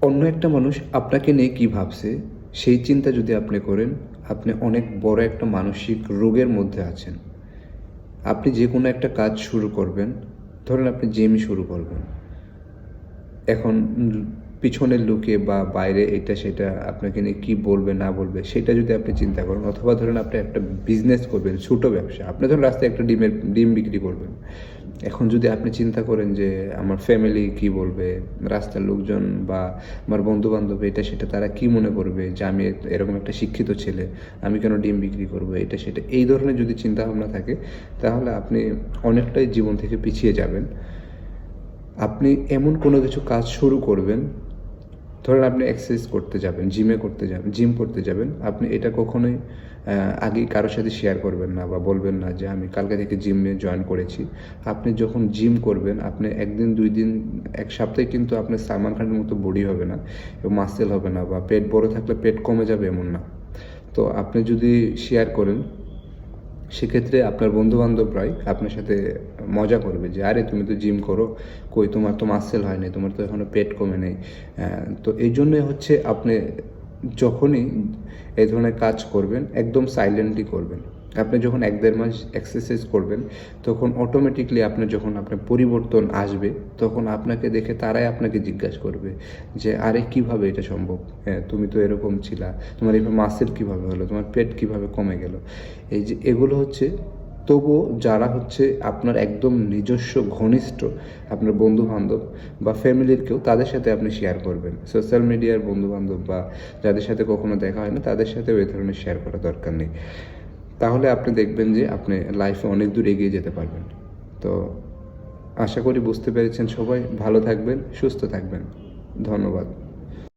অন্য একটা মানুষ আপনাকে নিয়ে কী ভাবছে সেই চিন্তা যদি আপনি করেন, আপনি অনেক বড় একটা মানসিক রোগের মধ্যে আছেন। আপনি যে কোনো একটা কাজ শুরু করবেন, ধরেন আপনি জিম শুরু করবেন। এখন পিছনের লোকে বা বাইরে এটা সেটা আপনাকে নিয়ে কী বলবে না বলবে সেটা যদি আপনি চিন্তা করেন, অথবা ধরেন আপনি একটা বিজনেস করবেন, ছোটো ব্যবসা, আপনি ধরেন রাস্তায় একটা ডিম বিক্রি করবেন। এখন যদি আপনি চিন্তা করেন যে আমার ফ্যামিলি কী বলবে, রাস্তার লোকজন বা আমার বন্ধুবান্ধব এটা সেটা তারা কী মনে করবে যে আমি এরকম একটা শিক্ষিত ছেলে, আমি কেন ডিম বিক্রি করবো, এটা সেটা এই ধরনের যদি চিন্তাভাবনা থাকে, তাহলে আপনি অনেকটাই জীবন থেকে পিছিয়ে যাবেন। আপনি এমন কোনো কিছু কাজ শুরু করবেন, ধরেন আপনি এক্সারসাইজ করতে যাবেন, জিম করতে যাবেন, আপনি এটা কখনোই আগে কারোর সাথে শেয়ার করবেন না বা বলবেন না যে আমি কালকে থেকে জিমে জয়েন করেছি। আপনি যখন জিম করবেন, আপনি 1 দিন 2 দিন 1 সপ্তাহে কিন্তু আপনার সালমান খানের মতো বডি হবে না, এবং মাসেল হবে না, বা পেট বড় থাকলে পেট কমে যাবে এমন না। তো আপনি যদি শেয়ার করেন, সেক্ষেত্রে আপনার বন্ধুবান্ধবরাই আপনার সাথে মজা করবে যে আরে তুমি তো জিম করো, কই তোমার তো মাসেল হয় নাই, তোমার তো এখনও পেট কমে নেই। তো এই জন্যই হচ্ছে আপনি যখনই এই ধরনের কাজ করবেন একদম সাইলেন্টলি করবেন। আপনি যখন 1-1.5 মাস এক্সারসাইজ করবেন, তখন অটোমেটিকলি আপনার যখন আপনার পরিবর্তন আসবে, তখন আপনাকে দেখে তারাই আপনাকে জিজ্ঞাসা করবে যে আরে কীভাবে এটা সম্ভব, হ্যাঁ তুমি তো এরকম ছিলা, তোমার এবার মাসেল কীভাবে হলো, তোমার পেট কীভাবে কমে গেল। এই যে এগুলো হচ্ছে, তবুও যারা হচ্ছে আপনার একদম নিজস্ব ঘনিষ্ঠ, আপনার বন্ধুবান্ধব বা ফ্যামিলির কেউ, তাদের সাথে আপনি শেয়ার করবেন। সোশ্যাল মিডিয়ার বন্ধুবান্ধব বা যাদের সাথে কখনো দেখা হয় না, তাদের সাথেও এই ধরনের শেয়ার করার দরকার নেই। তাহলে আপনি দেখবেন যে আপনি লাইফে অনেক দূর এগিয়ে যেতে পারবেন। তো আশা করি বুঝতে পেরেছেন সবাই। ভালো থাকবেন, সুস্থ থাকবেন। ধন্যবাদ।